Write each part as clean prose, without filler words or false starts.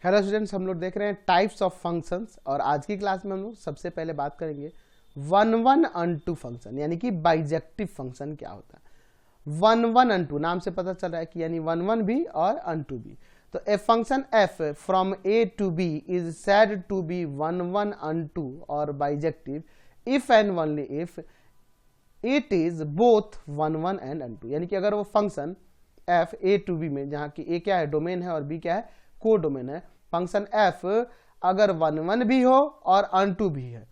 Hello students, हम लोग देख रहे हैं टाइप्स ऑफ फंक्शंस और आज की क्लास में हम लोग सबसे पहले बात करेंगे वन वन अनटू फंक्शन यानी कि बाइजेक्टिव फंक्शन क्या होता है। वन वन अनटू नाम से पता चल रहा है कि यानी वन वन भी और अनटू भी। तो a function F from A to B is said to be one one onto और bijective if and only if it is both one one and onto. यानी कि अगर वो function F A to B में, जहां की ए क्या है डोमेन है और बी क्या है को डोमेन है, फंक्शन एफ अगर वन वन भी हो और अनटू भी है,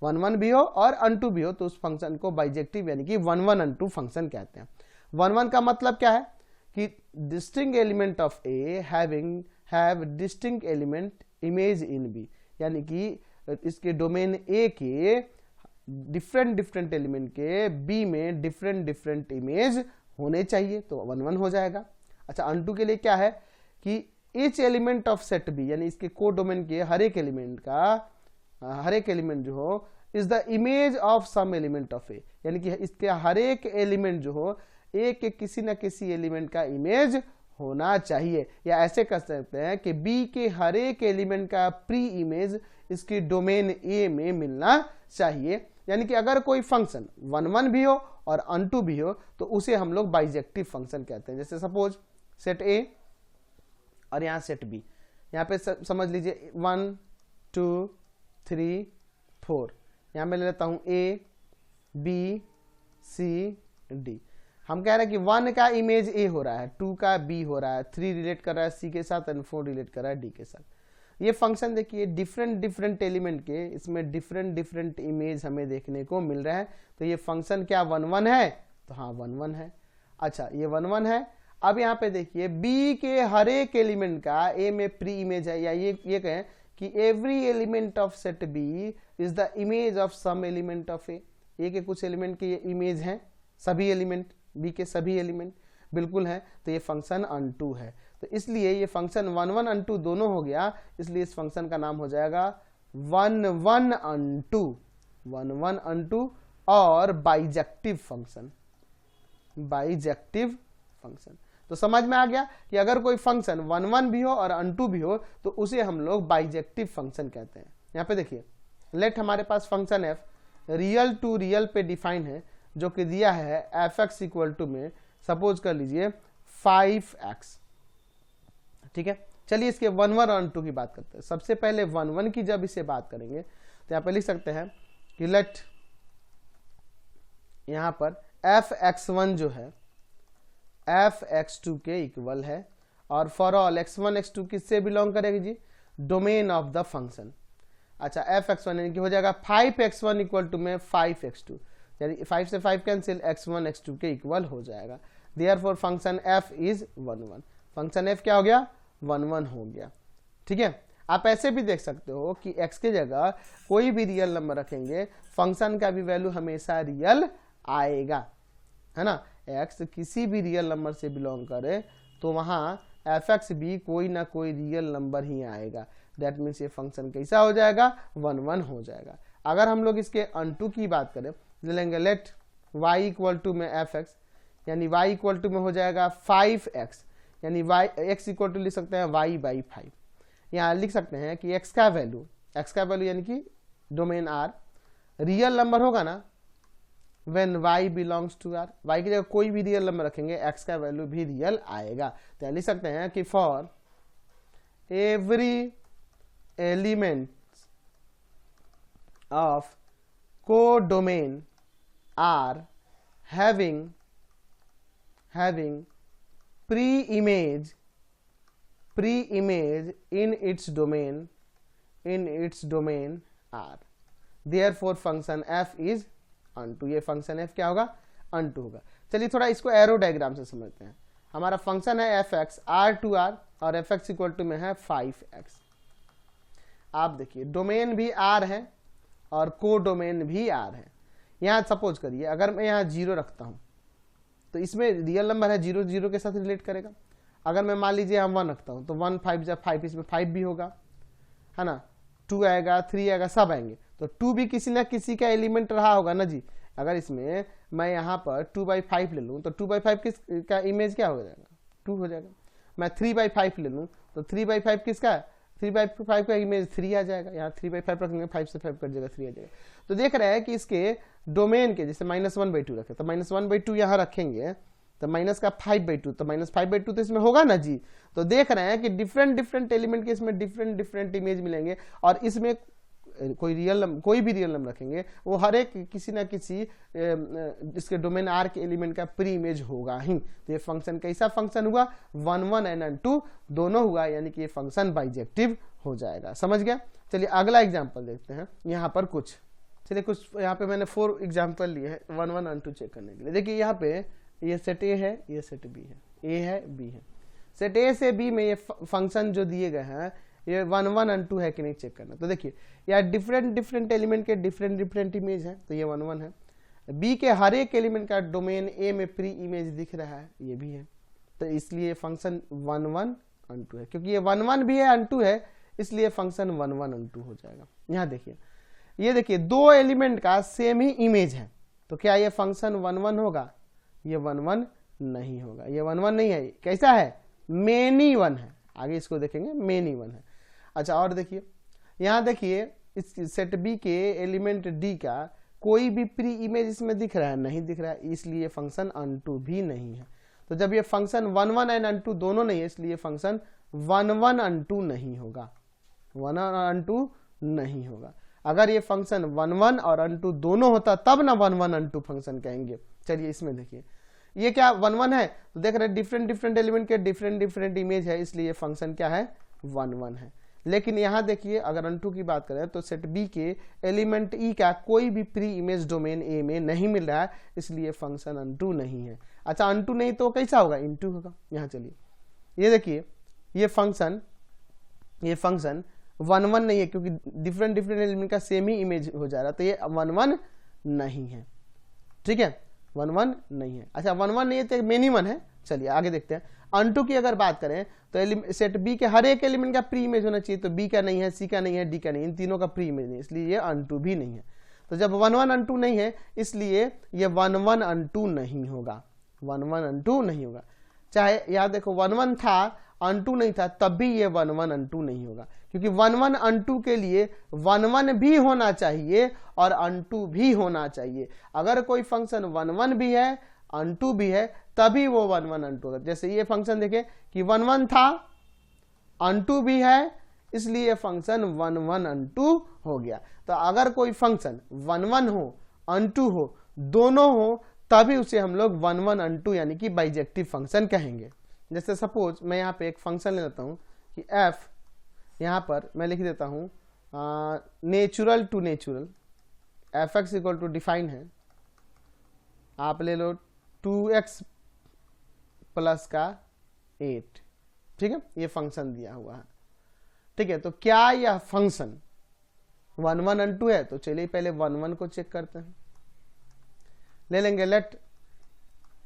वन वन भी हो और अनटू भी हो, तो उस फंक्शन को बाइजेक्टिव यानी कि वन वन अनटू फंक्शन कहते हैं। वन वन का मतलब क्या है कि distinct element of A have distinct element image in B, यानी कि इसके डोमेन ए के डिफरेंट एलिमेंट के बी में डिफरेंट इमेज होने चाहिए, तो वन वन हो जाएगा। अच्छा, अनटू के लिए क्या है कि each element of set B, यानी इसके को डोमेन के हर एक एलिमेंट जो हो is the image of some element of A, यानी कि इसके हर एक एलिमेंट जो हो ए के किसी न किसी एलिमेंट का इमेज होना चाहिए। या ऐसे कर सकते हैं कि बी के हर एक एलिमेंट का प्री इमेज इसकी डोमेन ए में मिलना चाहिए। यानी कि अगर कोई फंक्शन वन वन भी हो और अनटू भी हो तो उसे हम लोग बाइजेक्टिव फंक्शन कहते हैं। जैसे सपोज सेट ए और यहां सेट बी, यहां पे समझ लीजिए 1 2 3 4, यहां मैं ले लेता हूं ए बी सी डी। हम कह रहे हैं कि 1 का इमेज ए हो रहा है, 2 का बी हो रहा है, 3 रिलेट कर रहा है सी के साथ एंड 4 रिलेट कर रहा है डी के साथ। ये फंक्शन देखिए डिफरेंट एलिमेंट के इसमें डिफरेंट इमेज हमें देखने को मिल रहा है, तो ये फंक्शन क्या वन वन है? तो हाँ वन वन है। अच्छा, ये वन वन है। अब यहाँ पे देखिए बी के हर एक एलिमेंट का ए में प्री इमेज है, या ये कहें कि every element of set B is the image of some element of A के कुछ एलिमेंट के ये इमेज हैं, सभी एलिमेंट बी के सभी एलिमेंट बिल्कुल है, तो ये फंक्शन अनटू है। तो इसलिए ये फंक्शन वन वन अनटू दोनों हो गया, इसलिए इस फंक्शन का नाम हो जाएगा वन वन अनटू और बाइजेक्टिव फंक्शन। तो समझ में आ गया कि अगर कोई फंक्शन वन वन भी हो और अनटू भी हो तो उसे हम लोग बाइजेक्टिव फंक्शन कहते हैं। यहां पे देखिए लेट हमारे पास function F real to real पे डिफाइन है, जो कि दिया है एफ एक्स इक्वल टू में सपोज कर लीजिए 5x। ठीक है, चलिए इसके वन वन और अनटू की बात करते हैं। सबसे पहले वन वन की जब इसे बात करेंगे तो यहां पे लिख सकते हैं कि लेट यहां पर एफ एक्स वन जो है एफ एक्स टू के इक्वल है, और for all X one X two किससे बिलोंग करेगी जी? Domain of the function. अच्छा, एफ एक्स वन यानी कि हो जाएगा 5x1 इक्वल टू में 5x2, यानी 5 से 5 कैंसिल, x1 x2 के इक्वल हो जाएगा। Therefore function f is one one. Function f क्या हो गया? वन वन हो गया। ठीक है, आप ऐसे भी देख सकते हो कि x के जगह कोई भी रियल नंबर रखेंगे, फंक्शन का भी वैल्यू हमेशा रियल आएगा, है ना। x किसी भी रियल नंबर से बिलोंग करे तो वहां एफ एक्स भी कोई ना कोई रियल नंबर ही आएगा। दैट मीन्स ये फंक्शन कैसा हो जाएगा? वन वन हो जाएगा। अगर हम लोग इसके अनटू की बात करें ले लेंगे लेट y इक्वल टू में एफ एक्स, यानी y इक्वल टू में हो जाएगा 5x, यानी x इक्वल टू लिख सकते हैं y बाई 5। यहाँ लिख सकते हैं कि x का वैल्यू यानी कि डोमेन r रियल नंबर होगा ना when y belongs to r, y की जगह कोई भी रियल नंबर रखेंगे x का वैल्यू भी रियल आएगा। तो यहाँ लिख सकते हैं कि for every element of codomain r having pre-image in its domain r, therefore function f is unto. ये फंक्शन एफ क्या होगा? अनटू होगा। चलिए थोड़ा इसको एरो डायग्राम से समझते हैं। हमारा फंक्शन है F x R to R और एफ एक्स इक्वल टू में है 5x। आप देखिए डोमेन भी आर है और को डोमेन भी आर है। यहां सपोज करिए अगर मैं यहां 0 रखता हूं तो इसमें रियल नंबर है, 0 0 के साथ रिलेट करेगा। अगर मैं मान लीजिए हम 1 रखता हूं तो 1 5 जब 5 इसमें 5 भी होगा, है ना। 2 आएगा, 3 आएगा, सब आएंगे, तो 2 भी किसी ना किसी का एलिमेंट रहा होगा ना जी। अगर इसमें मैं यहाँ पर 2/5 ले लूँ तो 2/5 किसका इमेज क्या हो जाएगा? 2 हो जाएगा। मैं 3/5 ले लूँ तो 3/5 किसका 3/5 का इमेज 3 आ जाएगा, यहाँ 3/5 रखेंगे, 5 से 5 कट जाएगा, 3 आ जाएगा। तो देख रहे हैं कि इसके डोमेन के जैसे -1/2 रखे, तो -1/2 यहाँ रखेंगे, तो माइनस का 5/2, तो -5/2 तो इसमें होगा ना जी। तो देख रहे हैं कि डिफरेंट एलिमेंट के इसमें डिफरेंट इमेज मिलेंगे, और इसमें कोई भी रियल नंबर रखेंगे वो हर एक किसी ना किसी इसके डोमेन आर के एलिमेंट का प्री इमेज होगा ही। तो ये फंक्शन कैसा फंक्शन हुआ, 1 1 एंड 2 दोनों हुआ, यानी कि ये फंक्शन बाइजेक्टिव हो जाएगा। समझ गया। चलिए अगला एग्जांपल देखते हैं। यहाँ पर कुछ यहाँ पे मैंने 4 एग्जांपल लिए हैं 1 1 एंड 2 चेक करने के लिए। देखिए यहाँ पे ये सेट ए है, ये सेट बी है, ए है बी है। सेट ए से बी में ये फंक्शन जो दिए गए हैं ये 1 1 एंड 2 है कि नहीं चेक करना। तो देखिए यार डिफरेंट एलिमेंट के डिफरेंट इमेज है, तो ये 1 1 है। बी के हर एक एलिमेंट का डोमेन ए में प्री इमेज दिख रहा है, ये भी है, तो इसलिए फंक्शन 1 1 एंड 2 है। क्योंकि ये 1 1 भी है एंड 2 है, इसलिए फंक्शन 1 1 एंड 2 हो जाएगा। यहाँ देखिए, ये देखिए 2 एलिमेंट का सेम ही इमेज है, तो क्या ये फंक्शन 1 1 होगा? ये 1 1 नहीं होगा, ये 1 1 नहीं है। कैसा है? मेनी 1 है। आगे इसको देखेंगे, मेनी 1 है। अच्छा और देखिए, यहाँ देखिए इस सेट बी के एलिमेंट डी का कोई भी प्री इमेज इसमें दिख रहा है? नहीं दिख रहा है, इसलिए फंक्शन अनटू भी नहीं है। तो जब ये फंक्शन 1 1 एंड अनटू दोनों नहीं है, इसलिए फंक्शन 1 1 अनटू नहीं होगा, 1 अनटू नहीं होगा। अगर ये फंक्शन 1 1 और अनटू दोनों होता तब ना 1 1 अनटू फंक्शन कहेंगे। चलिए इसमें देखिए, ये क्या 1 1 है, तो देख रहे हैं डिफरेंट एलिमेंट के डिफरेंट इमेज है, इसलिए फंक्शन क्या है? 1 1 है। लेकिन यहाँ देखिए अगर अनटू की बात करें तो सेट बी के एलिमेंट ई का कोई भी प्री इमेज डोमेन ए में नहीं मिल रहा है, इसलिए फंक्शन अनटू नहीं है। अच्छा अनटू नहीं तो कैसा होगा? इनटू होगा। यहाँ चलिए ये देखिए, ये फंक्शन 1 1 नहीं है, क्योंकि डिफरेंट एलिमेंट का सेम ही इमेज हो जा रहा है, तो ये 1 1 नहीं है। ठीक है, 1 1 नहीं है। अच्छा 1 1 नहीं है तो मेनी 1 है। चलिए आगे देखते हैं। अनटू की अगर बात करें तो सेट बी के हर एक एलिमेंट का प्री इमेज होना चाहिए, तो बी का नहीं है, सी का नहीं है, डी का नहीं, इन तीनों का प्री इमेज नहीं, इसलिए ये अनटू भी नहीं है। तो जब 1 1 अनटू नहीं है, इसलिए ये 1 1 अनटू नहीं होगा, 1 1 अनटू नहीं होगा। चाहे याद देखो 1 1 था अनटू नहीं था, तब भी ये 1 1 अनटू नहीं होगा, क्योंकि 1 1 अनटू के लिए 1 1 भी होना चाहिए और अनटू भी होना चाहिए। अगर कोई फंक्शन 1 1 भी है अनटू भी है, तभी वो 1 1 अनटू होगा। जैसे ये फंक्शन देखे कि 1 1 था अनटू भी है, इसलिए फंक्शन 1 1 अनटू हो गया। तो अगर कोई फंक्शन 1 1 हो अनटू हो, दोनों हो, तभी उसे हम लोग 1 1 अनटू यानी कि बाइजेक्टिव फंक्शन कहेंगे। जैसे सपोज मैं यहाँ पे एक फंक्शन ले लेता हूँ कि एफ, यहाँ पर मैं लिख देता हूँ natural to natural, f x equal to define है, आप ले लो 2x प्लस का 8। ठीक है, ये फंक्शन दिया हुआ है। ठीक है, तो क्या यह फंक्शन 1 1 अनटू है? तो चलिए पहले 1 1 को चेक करते हैं। ले लेंगे लेट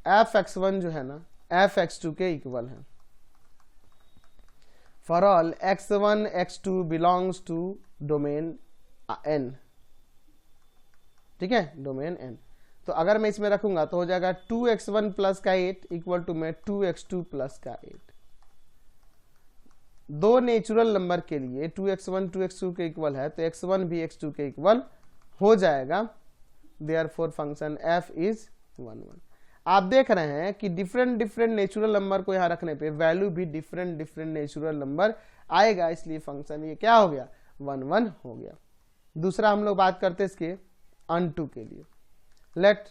f(x1) जो है ना f(x2) के इक्वल है for all x1 x2 belongs to domain n। ठीक है, डोमेन n। तो अगर मैं इसमें रखूंगा तो हो जाएगा 2x1 प्लस का 8 इक्वल टू में 2x2 प्लस का 8। दो नेचुरल नंबर के लिए 2x1 2x2 के इक्वल है, तो x1 भी x2 के इक्वल हो जाएगा। Therefore function f is 1 1। आप देख रहे हैं कि डिफरेंट नेचुरल नंबर को यहाँ रखने पे वैल्यू भी डिफरेंट नेचुरल नंबर आएगा, इसलिए फंक्शन ये क्या हो गया? 1 1 हो गया। दूसरा हम लोग बात करते हैं इसके अनटू के लिए। लेट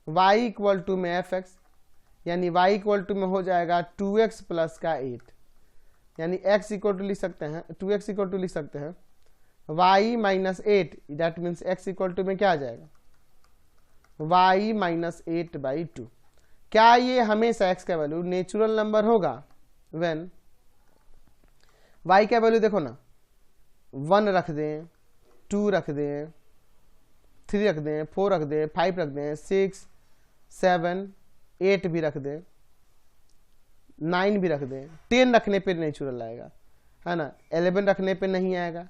y इक्वल टू में f(x), यानी y इक्वल टू में हो जाएगा 2x प्लस का 8, यानी x इक्वल टू लिख सकते हैं 2x इक्वल टू लिख सकते हैं y minus 8, that means x equal to में क्या आ जाएगा? y minus 8/2। क्या ये हमेशा x का वैल्यू नेचुरल नंबर होगा? व्हेन y का वैल्यू देखो ना, 1 रख दें, 2 रख दें, 3 रख दें, 4 रख दें, 5 रख दें, 6 7 8 भी रख दें, 9 भी रख दें, 10 रखने पे नेचुरल आएगा, है ना, 11 रखने पे नहीं आएगा,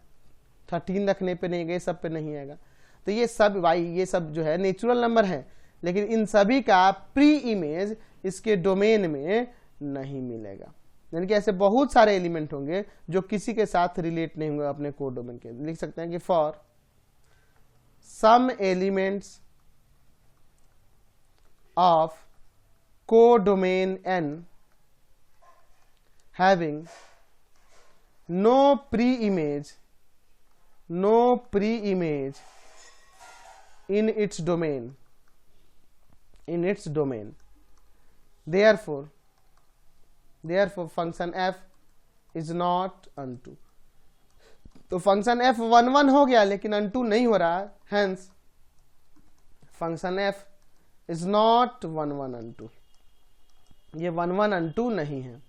13 रखने पे नहीं आएगा, ये सब पे नहीं आएगा। तो ये सब भाई ये सब जो है नेचुरल नंबर है, लेकिन इन सभी का प्री इमेज इसके डोमेन में नहीं मिलेगा। यानी कि ऐसे बहुत सारे एलिमेंट होंगे जो किसी के साथ रिलेट नहीं होंगे अपने कोडोमेन के। लिख सकते हैं कि for some elements of codomain n having no pre-image in its domain, therefore function f is not unto। तो फंक्शन f 1 1 हो गया लेकिन अनटू नहीं हो रहा, hence function f is not 1 1 unto. ये 1 1 अनटू नहीं है,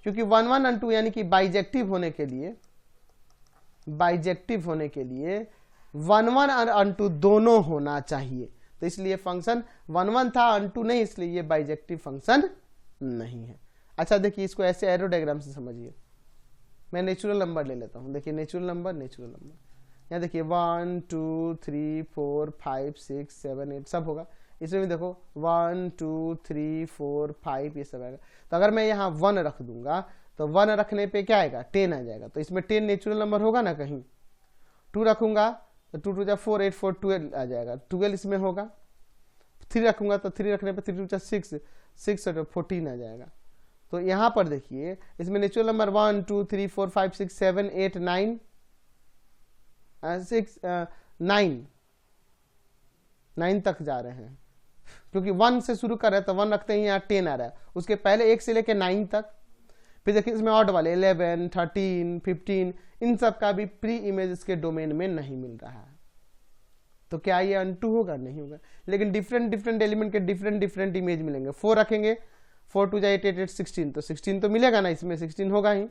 क्योंकि 1 1 अनटू यानी कि बाइजेक्टिव होने के लिए 1 1 और अनटू दोनों होना चाहिए। तो इसलिए फंक्शन 1 1 था, अनटू नहीं, इसलिए ये बाइजेक्टिव फंक्शन नहीं है। अच्छा देखिए, इसको ऐसे एरो डायग्राम से समझिए। मैं नेचुरल नंबर ले लेता हूं। देखिए नेचुरल नंबर यहाँ देखिए 1 2 3 4 5 6 7 8 सब होगा। इसमें भी देखो 1 2 3 4 5 ये सब आएगा। तो अगर मैं यहाँ 1 रख दूंगा तो 1 रखने पे क्या आएगा, 10 आ जाएगा। तो इसमें 10 नेचुरल नंबर होगा ना कहीं। 2 रखूंगा तो 2 2 4 8 4 12 आ जाएगा, 12 इसमें होगा। 3 रखूंगा तो 3 रखने पे 3 2 6 6 और 14 आ जाएगा। तो यहां पर देखिए इसमें नेचुरल नंबर 1 2 3 4 5 6 7 8 9 9 तक जा रहे हैं, क्योंकि 1 से शुरू कर रहे हैं तो 1 रखते ही यहाँ 10 आ रहा है। उसके पहले 1 से लेकर 9 तक। फिर देखिए इसमें ऑड वाले 11 13 15 इन सब का भी प्री इमेज इसके डोमेन में नहीं मिल रहा है। तो क्या ये अनटू होगा? नहीं होगा। लेकिन डिफरेंट एलिमेंट के डिफरेंट इमेज मिलेंगे। 4 रखेंगे, 4 2 8 8 16, तो 16 तो मिलेगा ना, इसमें 16 होगा ही।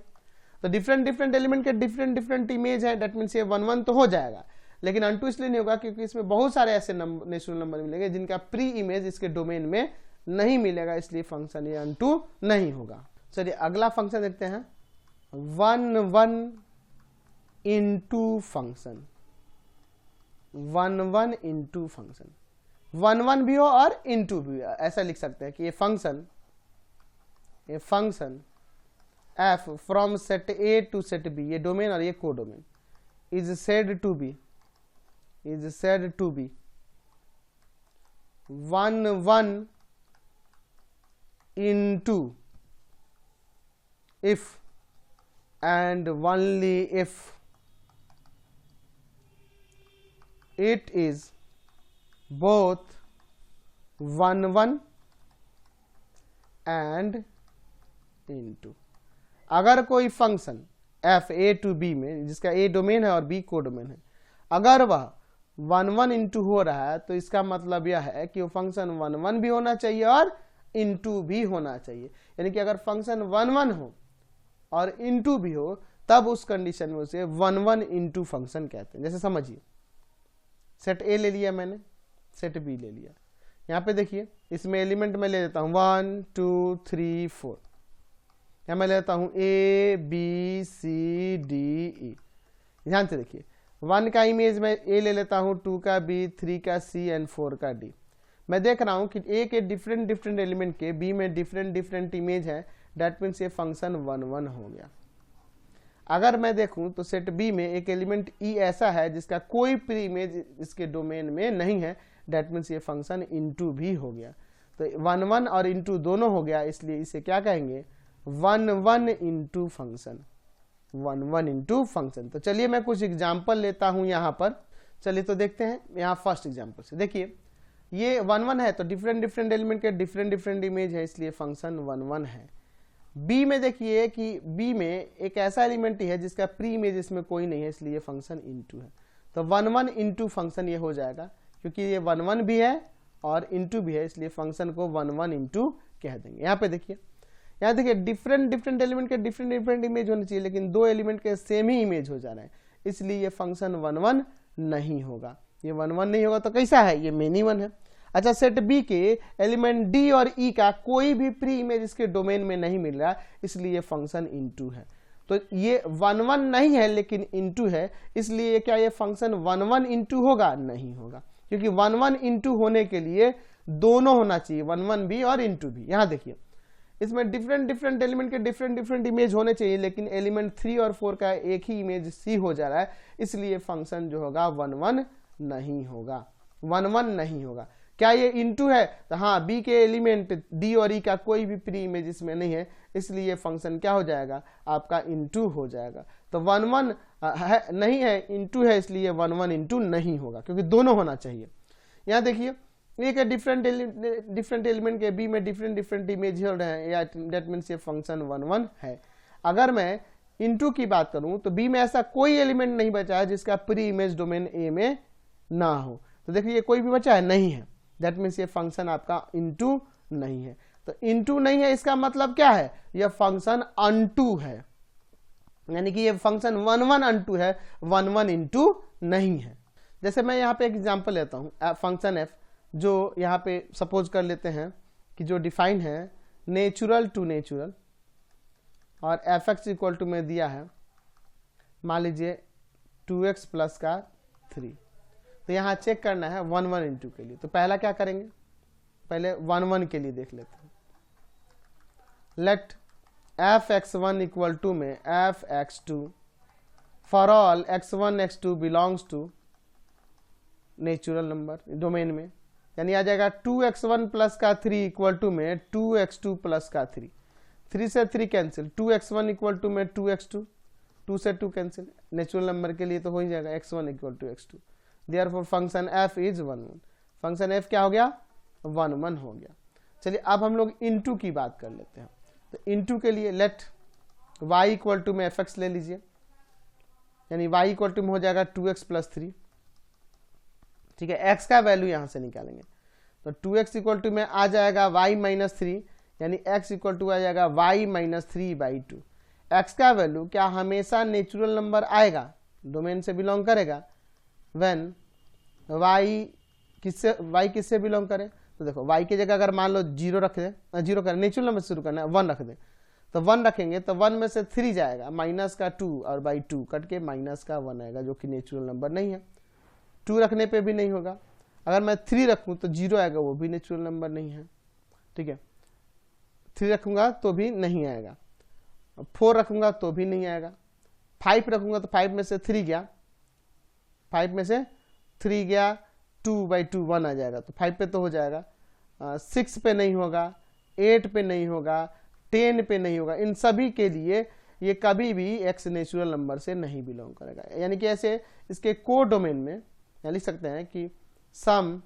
तो डिफरेंट एलिमेंट के डिफरेंट इमेज है, दैट मीन्स ये 1 1 तो हो जाएगा। लेकिन अनटू इसलिए नहीं होगा क्योंकि इसमें बहुत सारे ऐसे नेचुरल नंबर मिलेंगे जिनका प्री इमेज इसके डोमेन में नहीं मिलेगा, इसलिए फंक्शन ये अनटू नहीं होगा। चलिए अगला फंक्शन देखते हैं, 1 1 इंटू फंक्शन। 1 1 इंटू फंक्शन, 1 1 भी हो और इंटू भी हो, ऐसा लिख सकते हैं कि ये function f from set A to set B, ये डोमेन और ये codomain, is said to be 1 1 into if and only if it is both 1 1 and into। अगर कोई function f A to B में, जिसका A डोमेन है और B codomain है, अगर वह 1 1 इंटू हो रहा है तो इसका मतलब यह है कि वो फंक्शन 1 1 भी होना चाहिए और इंटू भी होना चाहिए। यानी कि अगर फंक्शन 1 1 हो और इंटू भी हो तब उस कंडीशन में उसे 1 1 इंटू फंक्शन कहते हैं। जैसे समझिए, सेट A ले लिया मैंने, सेट B ले लिया। यहाँ पे देखिए इसमें एलिमेंट मैं ले लेता हूँ 1 2 3 4, यहाँ मैं ले लेता हूँ A B C D E। ध्यान से देखिए, 1 का इमेज मैं A ले लेता हूँ, 2 का B, 3 का C एंड 4 का D। मैं देख रहा हूँ कि A के डिफरेंट एलिमेंट के B में डिफरेंट इमेज है, डेट मीन्स ये फंक्शन 1 1 हो गया। अगर मैं देखूं तो सेट B में एक एलिमेंट E ऐसा है जिसका कोई प्री इमेज इसके डोमेन में नहीं है, डेट मीन्स ये फंक्शन इनटू भी हो गया। तो 1 1 और इनटू दोनों हो गया, इसलिए इसे क्या कहेंगे, 1 1 इंटू फंक्शन, 1 1 इंटू फंक्शन। तो चलिए मैं कुछ एग्जाम्पल लेता हूं यहां पर। चलिए तो देखते हैं यहाँ फर्स्ट एग्जाम्पल से। देखिए ये 1 1 है तो डिफरेंट एलिमेंट के डिफरेंट इमेज है, इसलिए फंक्शन 1 1 है। बी में देखिए कि बी में एक ऐसा एलिमेंट ही है जिसका प्री इमेज इसमें कोई नहीं है, इसलिए ये फंक्शन इनटू है। तो 1 1 इंटू फंक्शन ये हो जाएगा, क्योंकि ये 1 1 भी है और इंटू भी है, इसलिए फंक्शन को 1 1 इंटू कह देंगे। यहाँ पे देखिए, यहाँ देखिए डिफरेंट एलिमेंट के डिफरेंट इमेज होने चाहिए, लेकिन 2 एलिमेंट के सेम ही इमेज हो जा रहे हैं, इसलिए ये फंक्शन 1 1 नहीं होगा। ये 1 1 नहीं होगा तो कैसा है, ये मेनी 1 है। अच्छा, सेट बी के एलिमेंट डी और ई का कोई भी प्री इमेज इसके डोमेन में नहीं मिल रहा, इसलिए ये फंक्शन इनटू है। तो ये 1 1 नहीं है लेकिन इनटू है, इसलिए क्या ये फंक्शन 1 1 इंटू होगा? नहीं होगा, क्योंकि 1 1 इंटू होने के लिए दोनों होना चाहिए, 1 1 भी और इंटू भी। यहां देखिए इसमें डिफरेंट डिफरेंट एलिमेंट के डिफरेंट डिफरेंट इमेज होने चाहिए, लेकिन एलिमेंट 3 और 4 का एक ही इमेज सी हो जा रहा है, इसलिए फंक्शन जो होगा 1 1 नहीं होगा, 1 1 नहीं होगा। क्या ये इनटू है? तो हाँ, बी के एलिमेंट डी और ई का कोई भी प्री इमेज इसमें नहीं है, इसलिए फंक्शन क्या हो जाएगा आपका इनटू हो जाएगा। तो 1 1 है नहीं है, इनटू है, इसलिए 1 1 इनटू नहीं होगा, क्योंकि दोनों होना चाहिए। यहाँ देखिए ए के डिफरेंट एलिमेंट के बी में डिफरेंट डिफरेंट इमेज हो रहे हैं, या दैट मीन्स ये फंक्शन 1 1 है। अगर मैं इनटू की बात करूं तो बी में ऐसा कोई एलिमेंट नहीं बचा है जिसका प्री इमेज डोमेन ए में ना हो। तो देखिए कोई भी बचा है नहीं है, दैट मीन्स ये फंक्शन आपका इनटू नहीं है। तो इनटू नहीं है इसका मतलब क्या है? यह फंक्शन अनटू है, यानी कि ये फंक्शन 1 1 अनटू है, 1 1 इनटू नहीं है। जैसे मैं यहाँ पे एक एग्जांपल लेता हूँ, फंक्शन एफ जो यहाँ पे सपोज कर लेते हैं कि जो डिफाइन है नेचुरल टू नेचुरल, और एफ एक्स इक्वल टू में दिया है मान लीजिए 2x प्लस का 3। तो यहाँ चेक करना है 1 1 इनटू के लिए। तो पहला क्या करेंगे, पहले 1 1 के लिए देख लेते हैं। Let F X one equal to में F X two for all x1 x2 belongs to natural number domain में, यानी आ जाएगा 2x1 प्लस का 3 इक्वल टू में 2x2 प्लस का 3, 3 से 3 कैंसिल, 2x1 इक्वल टू में 2x2, 2 से 2 कैंसिल, नेचुरल नंबर के लिए तो हो ही जाएगा x1 equal to x2। Therefore function f is 1 1, function f क्या हो गया 1 1 हो गया। चलिए अब हम लोग इनटू की बात कर लेते हैं। तो इनटू के लिए लेट y इक्वल टू में fx ले लीजिए, यानी y इक्वल टू में हो जाएगा 2x प्लस 3, ठीक है। x का वैल्यू यहां से निकालेंगे तो 2x इक्वल टू में आ जाएगा y माइनस 3, यानी x इक्वल टू आ जाएगा y माइनस 3/2। x का वैल्यू क्या हमेशा नेचुरल नंबर आएगा, डोमेन से बिलोंग करेगा, व्हेन y किससे बिलोंग करे? तो देखो y की जगह अगर मान लो 0 रख दे, 0 करें, नेचुरल नंबर से शुरू करना है, 1 रख दे, तो 1 रखेंगे तो 1 में से 3 जाएगा, माइनस का 2 और बाई 2 कट के माइनस का 1 आएगा, जो कि नेचुरल नंबर नहीं है। 2 रखने पे भी नहीं होगा। अगर मैं 3 रखूं तो 0 आएगा, वो भी नेचुरल नंबर नहीं है, ठीक है। 3 रखूंगा तो भी नहीं आएगा, 4 रखूंगा तो भी नहीं आएगा, 5 रखूंगा तो 5 में से 3 गया, 5 में से 3 गया, 2/2 1 आ जाएगा, तो 5 पे तो हो जाएगा, 6 पे नहीं होगा, 8 पे नहीं होगा, 10 पे नहीं होगा। इन सभी के लिए ये कभी भी x नेचुरल नंबर से नहीं बिलोंग करेगा। यानी कि ऐसे इसके को डोमेन में लिख सकते हैं कि सम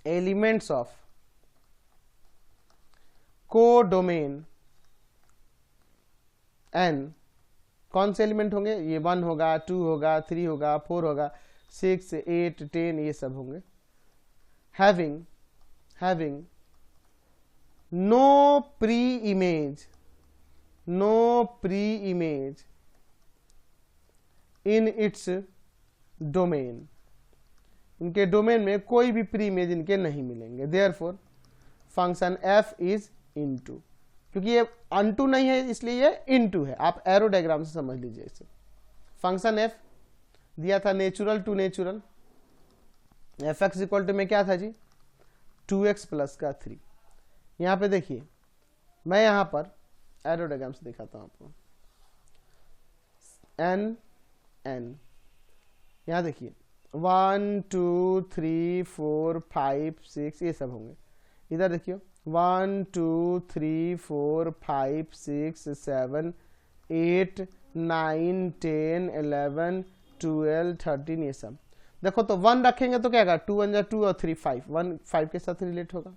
एलिमेंट्स ऑफ को डोमेन n, कौन से एलिमेंट होंगे? ये 1 होगा, 2 होगा, 3 होगा, 4 होगा, 6 8 10 ये सब होंगे। Having no pre image in its domain, इनके डोमेन में कोई भी प्री इमेज इनके नहीं मिलेंगे। Therefore function f is into, क्योंकि ये अनटू नहीं है इसलिए ये इनटू है। आप एरो डायग्राम से समझ लीजिए इसे। फंक्शन f दिया था natural to natural, f x equal to में क्या था जी 2x प्लस का 3। यहां पे देखिए मैं यहां पर एरो डायग्राम से दिखाता हूं आपको, n यहां देखिए 1 2 3 4 5 6 ये सब होंगे। इधर देखिए 1 2 3 4 5 6 7 8 9 10 11 12 13 ये सब देखो। तो 1 रखेंगे तो क्या होगा 2 1 जा 2 और 3 5, 1 5 के साथ रिलेट होगा।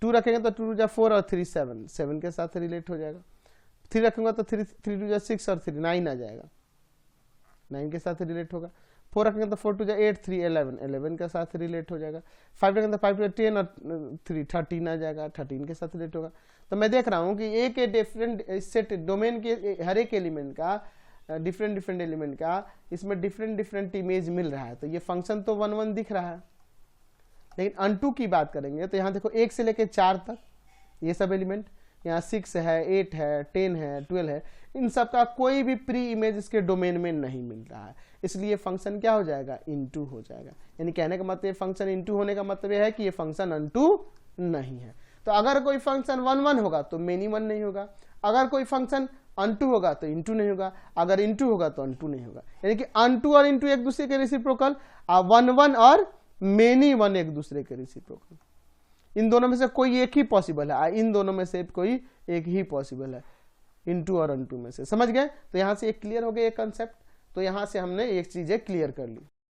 2 रखेंगे तो 2 जा 4 और 3 7, 7 के साथ रिलेट हो जाएगा। 3 रखूंगा तो 3 2 जा 6 और 3 9 आ जाएगा, 9 के साथ रिलेट होगा। 4 रखेंगे तो 4 2 जा 8 3 11, 11 के साथ रिलेट हो जाएगा। 5 रखेंगे तो 5 2 10 और 3 13 आ जाएगा, 13 के साथ रिलेट होगा। तो मैं देख रहा हूँ कि एक डिफरेंट सेट डोमेन के हर एक एलिमेंट का डिफरेंट एलिमेंट का इसमें डिफरेंट इमेज मिल रहा है। तो ये फंक्शन तो 1 1 दिख रहा है, लेकिन अनटू की बात करेंगे तो यहाँ देखो 1 से लेकर 4 तक ये सब एलिमेंट, यहाँ 6 है 8 है 10 है 12 है, इन सब का कोई भी प्री इमेज इसके डोमेन में नहीं मिल रहा है, इसलिए फंक्शन क्या हो जाएगा इनटू हो जाएगा। यानी कहने का मतलब फंक्शन इनटू होने का मतलब यह है कि ये फंक्शन अनटू नहीं है। तो अगर कोई फंक्शन 1 1 होगा तो मेनी 1 नहीं होगा, अगर कोई फंक्शन अनटू होगा तो इनटू नहीं होगा, अगर इनटू होगा तो अनटू नहीं होगा। यानी कि अनटू और इनटू एक दूसरे के रेसिप्रोकल, 1 1 और मेनी 1 एक दूसरे के रेसिप्रोकल। इन दोनों में से कोई एक ही पॉसिबल है, इन दोनों में से कोई एक ही पॉसिबल है, इनटू और अनटू में से। समझ गए? तो यहां से एक क्लियर हो गया ये कंसेप्ट। तो यहां से हमने एक चीजें क्लियर कर ली।